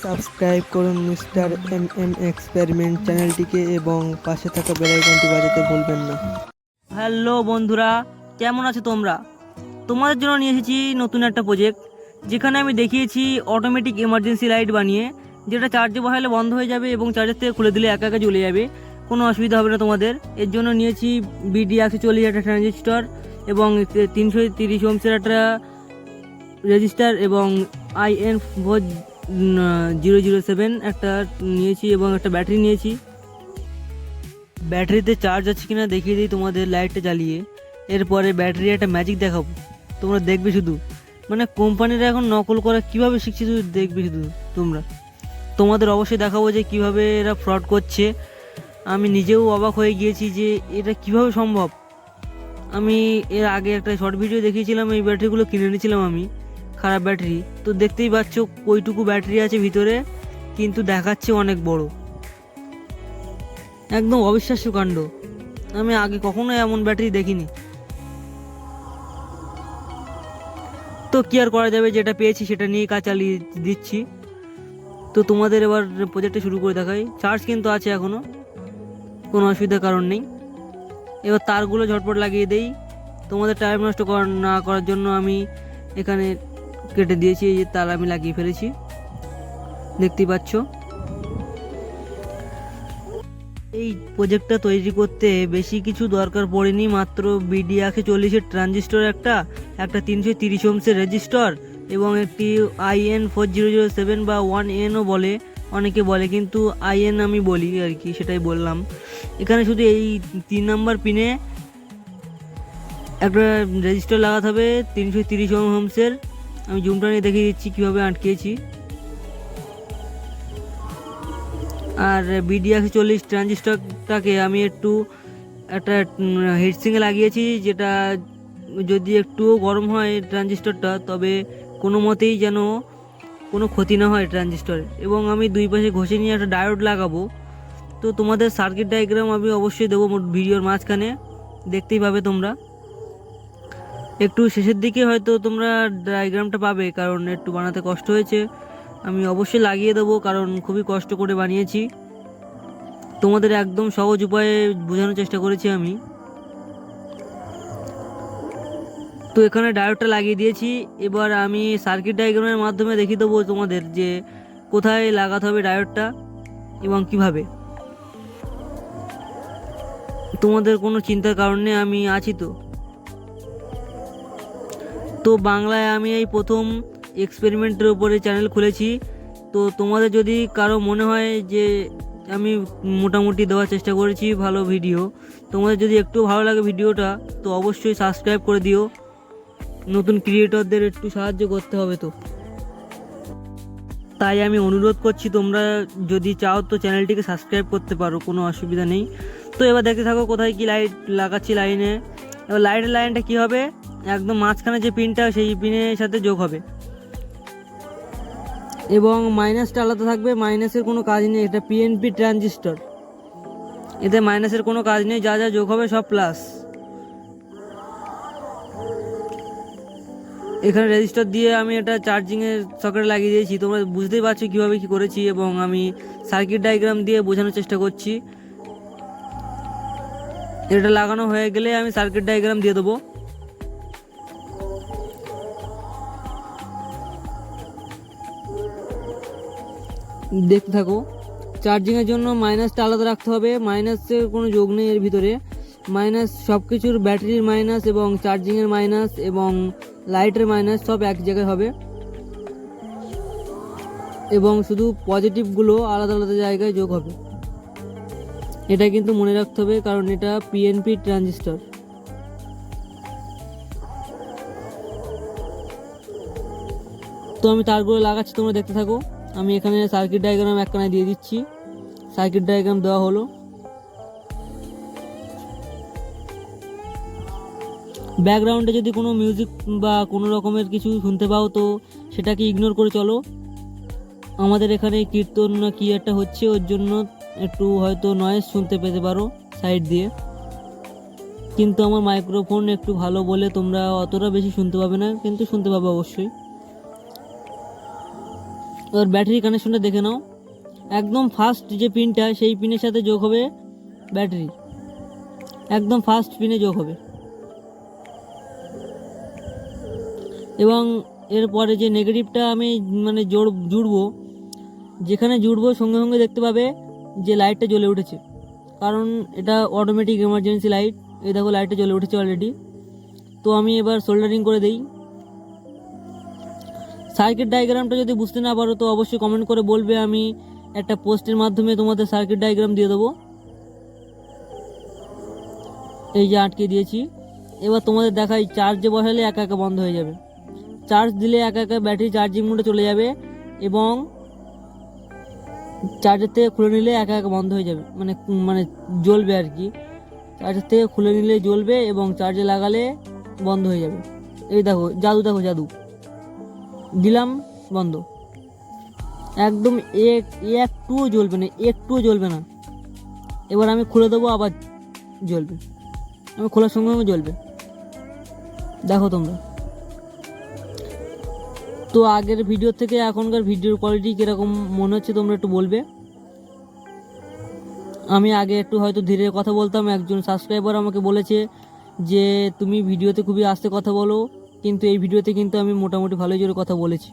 Subscribe করুন mister M experiment চ্যানেলটিকে এবং পাশে থাকা বেল আইকনটি বাজাতে ভুলবেন না। হ্যালো বন্ধুরা, কেমন আছো তোমরা? তোমাদের জন্য নিয়ে এসেছি নতুন একটা প্রজেক্ট, যেখানে আমি দেখিয়েছি অটোমেটিক এমার্জেন্সি লাইট বানিয়ে, যেটা চার্জে বসালে বন্ধ হয়ে যাবে এবং চার্জার থেকে খুলে দিলে একা একা জ্বলে যাবে, কোনো অসুবিধা হবে না তোমাদের। এর জন্য নিয়েছি BD140 একটা ট্রানজিস্টর এবং 330 ওহমসের একটা রেজিস্টার এবং IN4007 একটা নিয়েছি এবং একটা ব্যাটারি নিয়েছি। ব্যাটারিতে চার্জ আছে কিনা দেখিয়ে দিই তোমাদের লাইটটা জ্বালিয়ে। এরপরে ব্যাটারি একটা ম্যাজিক দেখাবো, তোমরা দেখবে শুধু। মানে কোম্পানিরা এখন নকল করা কীভাবে শিখছে শুধু দেখবে শুধু তোমরা। তোমাদের অবশ্যই দেখাবো যে কিভাবে এরা ফ্রড করছে। আমি নিজেও অবাক হয়ে গিয়েছি যে এটা কিভাবে সম্ভব। আমি এর আগে একটা শর্ট ভিডিও দেখিয়েছিলাম, এই ব্যাটারিগুলো কিনে নিয়েছিলাম আমি, খারাপ ব্যাটারি। তো দেখতেই পাচ্ছ কইটুকু ব্যাটারি আছে ভিতরে, কিন্তু দেখাচ্ছে অনেক বড়। একদম অবিশ্বাস্য কাণ্ড, আমি আগে কখনো এমন ব্যাটারি দেখিনি। তো কি আর করা যাবে, যেটা পেয়েছি সেটা নিয়ে কাজ চালিয়ে দিচ্ছি। তো তোমাদের এবার প্রজেক্টটা শুরু করে দেখাই। চার্জ কিন্তু আছে এখনো, কোনো অসুবিধার কারণ নেই। এবার তারগুলো ঝটপট লাগিয়ে দেই। তোমাদের টাইম নষ্ট না করার জন্য আমি এখানে কেটে দিয়েছি, এই যে তার আমি লাগিয়ে ফেলেছি, দেখতেই পাচ্ছ। এই প্রজেক্টটা তৈরি করতে বেশি কিছু দরকার পড়েনি, মাত্র BD140 ট্রানজিস্টর, একটা 330 ওহমসের রেজিস্টর এবং একটি IN4007 বা 1Nও বলে, অনেকে বলে, কিন্তু IN আমি বলি আর কি, সেটাই বললাম। এখানে শুধু এই 3 নাম্বার পিনে একটা রেজিস্টর লাগাতে হবে 330 ওহমসের। আমি জুমটা নিয়ে দেখিয়ে দিচ্ছি কীভাবে আটকেছি। আর BD140 ট্রানজিস্টরটাকে আমি একটা হিটসিংয়ে লাগিয়েছি, যেটা যদি একটুও গরম হয় ট্রানজিস্টরটা, তবে কোনো মতেই যেন কোনো ক্ষতি না হয় ট্রানজিস্টরে। এবং আমি দুই পাশে ঘষে নিয়ে একটা ডায়োড লাগাবো। তো তোমাদের সার্কিট ডায়াগ্রাম আমি অবশ্যই দেবো ভিডিওর মাঝখানে, দেখতেই পাবে তোমরা। একটু শেষের দিকে হয়তো তোমরা ডায়াগ্রামটা পাবে, কারণ একটু বানাতে কষ্ট হয়েছে। আমি অবশ্যই লাগিয়ে দেবো, কারণ খুবই কষ্ট করে বানিয়েছি। তোমাদের একদম সহজ উপায়ে বোঝানোর চেষ্টা করেছি আমি। তো এখানে ডায়োডটা লাগিয়ে দিয়েছি। এবার আমি সার্কিট ডায়াগ্রামের মাধ্যমে দেখিয়ে দেবো তোমাদের যে কোথায় লাগাতে হবে ডায়োডটা এবং কিভাবে। তোমাদের কোনো চিন্তার কারণ নেই, আমি আছি তো। তো বাংলায় আমি এই প্রথম এক্সপেরিমেন্টের উপরে চ্যানেল খুলেছি। তো তোমাদের যদি কারো মনে হয় যে আমি মোটামুটি দেওয়ার চেষ্টা করেছি ভালো ভিডিও, তোমাদের যদি একটু ভালো লাগে ভিডিওটা, তো অবশ্যই সাবস্ক্রাইব করে দিও। নতুন ক্রিয়েটরদের একটু সাহায্য করতে হবে, তো তাই আমি অনুরোধ করছি, তোমরা যদি চাও তো চ্যানেলটিকে সাবস্ক্রাইব করতে পারো, কোনো অসুবিধা নেই। তো এবার দেখতে থাকো কোথায় কি লাইট লাগাচ্ছি লাইনে। এবার লাইটের লাইনটা কী হবে, একদম মাঝখানে যে পিনটা সেই পিনের সাথে যোগ হবে এবং মাইনাসটা আলাদা থাকবে। মাইনাসের কোনো কাজ নেই, এটা PNP ট্রানজিস্টর, এতে মাইনাসের কোনো কাজ নেই, যা যা যোগ হবে সব প্লাস। এখানে রেজিস্টার দিয়ে আমি এটা চার্জিংয়ের সকেটে লাগিয়ে দিয়েছি। তোমরা বুঝতেই পারছো কীভাবে কী করেছি, এবং আমি সার্কিট ডায়াগ্রাম দিয়ে বোঝানোর চেষ্টা করছি। এটা লাগানো হয়ে গেলে আমি সার্কিট ডায়াগ্রাম দিয়ে দেবো। দেখতে থাকো। চার্জিংয়ের জন্য মাইনাসটা আলাদা রাখতে হবে, মাইনাসের কোনো যোগ নেই এর ভিতরে। মাইনাস সব কিছুর, ব্যাটারির মাইনাস এবং চার্জিংয়ের মাইনাস এবং লাইটের মাইনাস সব এক জায়গায় হবে, এবং শুধু পজিটিভগুলো আলাদা আলাদা জায়গায় যোগ হবে। এটা কিন্তু মনে রাখতে হবে, কারণ এটা PNP ট্রানজিস্টর। তো আমি তারগুলো লাগাচ্ছি, তোমরা দেখতে থাকো। আমি এখানে সার্কিট ডায়াগ্রাম একখানে দিয়ে দিচ্ছি। সার্কিট ডায়াগ্রাম দেওয়া হলো। ব্যাকগ্রাউন্ডে যদি কোনো মিউজিক বা কোনো রকমের কিছু শুনতে পাও, তো সেটাকে ইগনোর করে চলো। আমাদের এখানে কীর্তন না কি একটা হচ্ছে, ওর জন্য একটু হয়তো নয়েজ শুনতে পেতে পারো সাইড দিয়ে, কিন্তু আমার মাইক্রোফোন একটু ভালো বলে তোমরা অতটা বেশি শুনতে পাবে না, কিন্তু শুনতে পাবে অবশ্যই। এবার ব্যাটারি কানেকশনটা দেখে নাও, একদম ফার্স্ট যে পিনটা সেই পিনের সাথে যোগ হবে ব্যাটারি, একদম ফার্স্ট পিনে যোগ হবে। এবং এরপরে যে নেগেটিভটা আমি মানে জুড়বো, যেখানে জুড়বো সঙ্গে সঙ্গে দেখতে পাবে যে লাইটটা জ্বলে উঠেছে, কারণ এটা অটোমেটিক এমার্জেন্সি লাইট। এই দেখো লাইটটা জ্বলে উঠেছে অলরেডি। তো আমি এবার সোল্ডারিং করে দেই। সার্কিট ডায়াগ্রামটা যদি বুঝতে না পারো তো অবশ্যই কমেন্ট করে বলবে, আমি একটা পোস্টের মাধ্যমে তোমাদের সার্কিট ডায়াগ্রাম দিয়ে দেবো। এই যে আটকে দিয়েছি। এবার তোমাদের দেখাই, চার্জে বসালে একা একা বন্ধ হয়ে যাবে, চার্জ দিলে একা একা ব্যাটারি চার্জিং মোডে চলে যাবে, এবং চার্জার থেকে খুলে নিলে একা একা বন্ধ হয়ে যাবে, মানে মানে জ্বলবে আর কি। চার্জার থেকে খুলে নিলে জ্বলবে এবং চার্জে লাগালে বন্ধ হয়ে যাবে। এই দেখো জাদু, দেখো জাদু, দিলাম বন্ধ, একদম একটুও জ্বলবে না, একটুও জ্বলবে না। এবার আমি খুলে দেবো, আবার জ্বলবে, আমি খোলার সঙ্গে সঙ্গে জ্বলবে, দেখো তোমরা। তো আগের ভিডিও থেকে এখনকার ভিডিওর কোয়ালিটি কীরকম মনে হচ্ছে তোমরা একটু বলবে। আমি আগে একটু হয়তো ধীরে কথা বলতাম, একজন সাবস্ক্রাইবার আমাকে বলেছে যে তুমি ভিডিওতে খুবই আস্তে কথা বলো, কিন্তু এই ভিডিওতে কিন্তু আমি মোটামুটি ভালোই জোরে কথা বলেছি।